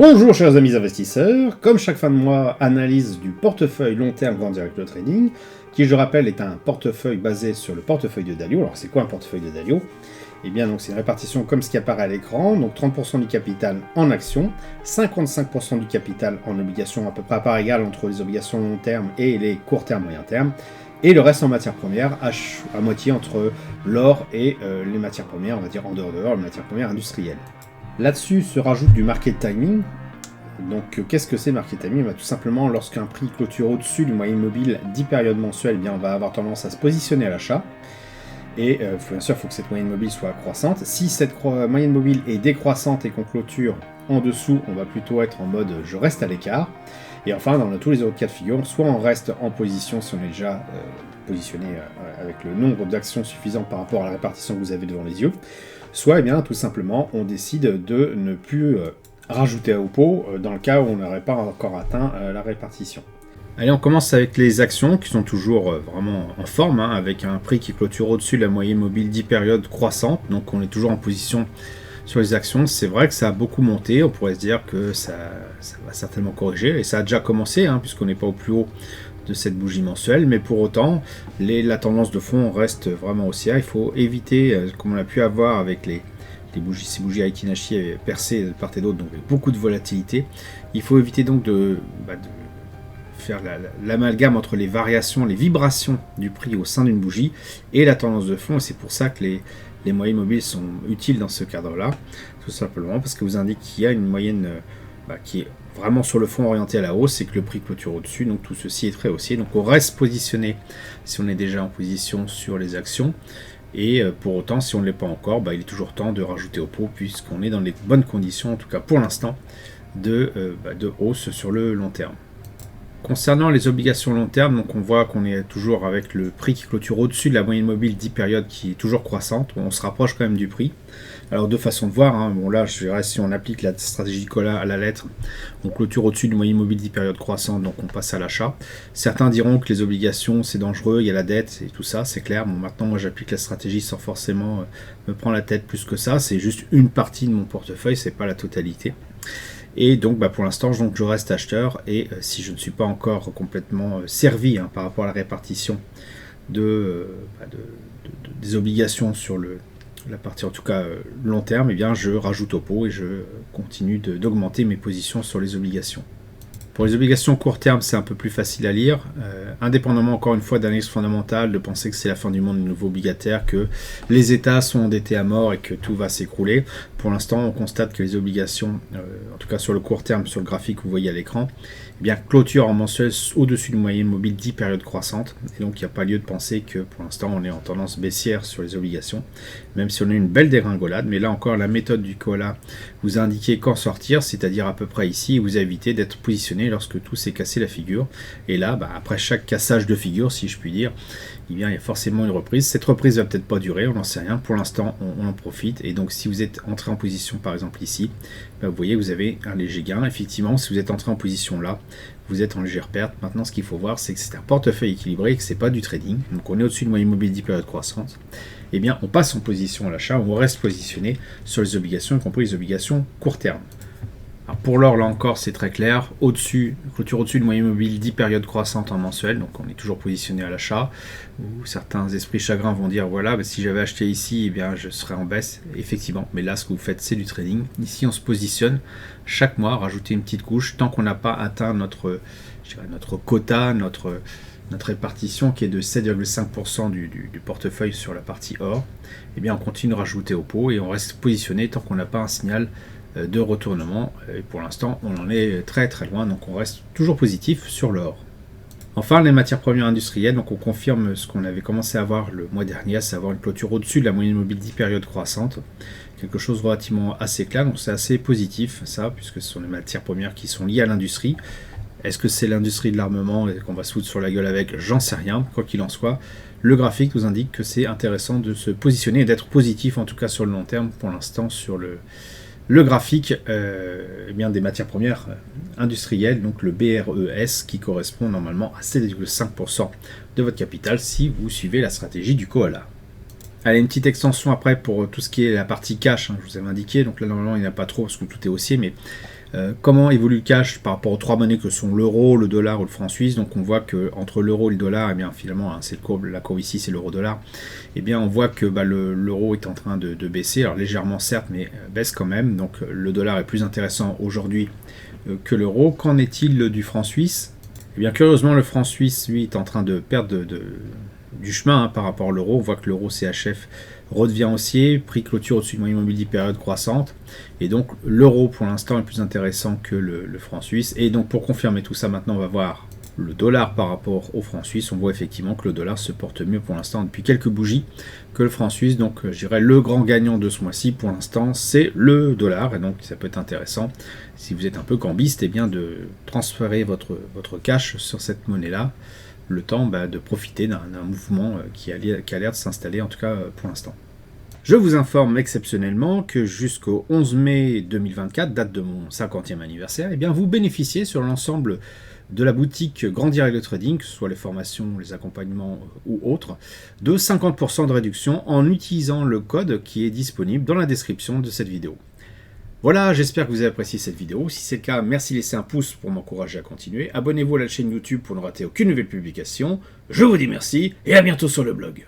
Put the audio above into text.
Bonjour chers amis investisseurs, comme chaque fin de mois, analyse du portefeuille long terme Grand Direct Trading, qui je rappelle est un portefeuille basé sur le portefeuille de Dalio. Alors c'est quoi un portefeuille de Dalio? Eh bien donc c'est une répartition comme ce qui apparaît à l'écran, donc 30% du capital en actions, 55% du capital en obligations à peu près à part égale entre les obligations long terme et les court terme moyen terme, et le reste en matières premières, à moitié entre l'or et les matières premières, on va dire en dehors de l'or, les matières premières industrielles. Là-dessus se rajoute du market timing. Donc qu'est-ce que c'est market timing? Tout simplement lorsqu'un prix clôture au-dessus du moyen mobile 10 périodes mensuelles, eh bien, on va avoir tendance à se positionner à l'achat. Et bien sûr, il faut que cette moyenne mobile soit croissante. Si cette moyenne mobile est décroissante et qu'on clôture en dessous, on va plutôt être en mode je reste à l'écart. Et enfin, dans tous les autres cas de figure, soit on reste en position si on est déjà positionné avec le nombre d'actions suffisant par rapport à la répartition que vous avez devant les yeux, soit eh bien, tout simplement on décide de ne plus rajouter au pot dans le cas où on n'aurait pas encore atteint la répartition. Allez, on commence avec les actions qui sont toujours vraiment en forme, avec un prix qui clôture au-dessus de la moyenne mobile 10 périodes croissante, donc on est toujours en position sur les actions. C'est vrai que ça a beaucoup monté, on pourrait se dire que ça va certainement corriger, et ça a déjà commencé, puisqu'on n'est pas au plus haut de cette bougie mensuelle, mais pour autant, la tendance de fond reste vraiment haussière. Il faut éviter, comme on a pu avoir avec ces bougies Aiki Nashi percées de part et d'autre, donc avec beaucoup de volatilité, il faut éviter donc de faire l'amalgame entre les variations, les vibrations du prix au sein d'une bougie et la tendance de fond, et c'est pour ça que les moyennes mobiles sont utiles dans ce cadre-là, tout simplement parce que vous indiquent qu'il y a une moyenne qui est vraiment sur le fond orienté à la hausse et que le prix clôture au-dessus, donc tout ceci est très haussier, donc on reste positionné si on est déjà en position sur les actions, et pour autant si on ne l'est pas encore, il est toujours temps de rajouter au pot puisqu'on est dans les bonnes conditions, en tout cas pour l'instant, de hausse sur le long terme. Concernant les obligations long terme, donc on voit qu'on est toujours avec le prix qui clôture au-dessus de la moyenne mobile 10 périodes qui est toujours croissante. On se rapproche quand même du prix. Alors deux façons de voir, bon là je dirais si on applique la stratégie Cola à la lettre, on clôture au-dessus du moyenne mobile 10 périodes croissante, donc on passe à l'achat. Certains diront que les obligations c'est dangereux, il y a la dette et tout ça, c'est clair. Bon, maintenant moi j'applique la stratégie sans forcément me prendre la tête plus que ça, c'est juste une partie de mon portefeuille, c'est pas la totalité. Et donc pour l'instant je reste acheteur, et si je ne suis pas encore complètement servi par rapport à la répartition des obligations sur la partie en tout cas long terme, je rajoute au pot et je continue d'augmenter mes positions sur les obligations. Pour les obligations court terme, c'est un peu plus facile à lire, indépendamment encore une fois d'analyse fondamentale, de penser que c'est la fin du monde du nouveau obligataire, que les États sont endettés à mort et que tout va s'écrouler. Pour l'instant, on constate que les obligations, en tout cas sur le court terme, sur le graphique que vous voyez à l'écran, clôture en mensuel au-dessus de moyenne mobile 10 périodes croissantes, et donc il n'y a pas lieu de penser que pour l'instant on est en tendance baissière sur les obligations, même si on a une belle dégringolade. Mais là encore, la méthode du Koala vous a indiqué quand sortir, c'est-à-dire à peu près ici, et vous a évité d'être positionné lorsque tout s'est cassé la figure. Et là, après chaque cassage de figure, si je puis dire, il y a forcément une reprise. Cette reprise va peut-être pas durer, on n'en sait rien. Pour l'instant, on en profite. Et donc, si vous êtes entré en position, par exemple ici, vous voyez, vous avez un léger gain. Effectivement, si vous êtes entré en position là, vous êtes en légère perte. Maintenant, ce qu'il faut voir, c'est que c'est un portefeuille équilibré et que c'est pas du trading. Donc, on est au-dessus de moyenne mobile 10 périodes croissante. On passe en position à l'achat, on reste positionné sur les obligations, y compris les obligations court terme. Alors pour l'or, là encore, c'est très clair. Clôture au-dessus de moyenne mobile 10 périodes croissantes en mensuel, donc on est toujours positionné à l'achat. Certains esprits chagrins vont dire voilà, si j'avais acheté ici, je serais en baisse. Effectivement, mais là, ce que vous faites, c'est du trading. Ici, on se positionne chaque mois, rajouter une petite couche tant qu'on n'a pas atteint notre quota, notre répartition qui est de 7,5% du portefeuille sur la partie or. On continue de rajouter au pot et on reste positionné tant qu'on n'a pas un signal de retournement, et pour l'instant on en est très très loin, donc on reste toujours positif sur l'or. Enfin, les matières premières industrielles, donc on confirme ce qu'on avait commencé à voir le mois dernier, à savoir une clôture au-dessus de la moyenne mobile 10 périodes croissante, quelque chose relativement assez clair, donc c'est assez positif ça, puisque ce sont les matières premières qui sont liées à l'industrie. Est-ce que c'est l'industrie de l'armement et qu'on va se foutre sur la gueule avec? J'en sais rien, quoi qu'il en soit. Le graphique nous indique que c'est intéressant de se positionner et d'être positif, en tout cas sur le long terme, pour l'instant sur le graphique des matières premières industrielles, donc le BRES, qui correspond normalement à 7,5% de votre capital si vous suivez la stratégie du Koala. Allez, une petite extension après pour tout ce qui est la partie cash, je vous avais indiqué, donc là normalement il n'y en a pas trop parce que tout est haussier, mais Comment évolue le cash par rapport aux trois monnaies que sont l'euro, le dollar ou le franc suisse. Donc on voit que entre l'euro et le dollar, eh bien finalement, hein, c'est la courbe ici, c'est l'euro-dollar. Eh bien on voit que l'euro est en train de baisser, alors légèrement certes, mais baisse quand même. Donc le dollar est plus intéressant aujourd'hui que l'euro. Qu'en est-il du franc suisse? Eh bien curieusement, le franc suisse, lui, est en train de perdre du chemin par rapport à l'euro. On voit que l'euro CHF redevient haussier, prix clôture au-dessus du moyen mobile, période croissante, et donc l'euro pour l'instant est plus intéressant que le franc suisse. Et donc pour confirmer tout ça, maintenant on va voir le dollar par rapport au franc suisse. On voit effectivement que le dollar se porte mieux pour l'instant depuis quelques bougies que le franc suisse. Donc je dirais le grand gagnant de ce mois-ci pour l'instant c'est le dollar, et donc ça peut être intéressant si vous êtes un peu cambiste, et bien de transférer votre cash sur cette monnaie-là, le temps de profiter d'un mouvement qui a l'air de s'installer, en tout cas pour l'instant. Je vous informe exceptionnellement que jusqu'au 11 mai 2024, date de mon 50e anniversaire, eh bien vous bénéficiez sur l'ensemble de la boutique Grandir avec le Trading, que ce soit les formations, les accompagnements ou autres, de 50% de réduction en utilisant le code qui est disponible dans la description de cette vidéo. Voilà, j'espère que vous avez apprécié cette vidéo. Si c'est le cas, merci de laisser un pouce pour m'encourager à continuer. Abonnez-vous à la chaîne YouTube pour ne rater aucune nouvelle publication. Je vous dis merci et à bientôt sur le blog.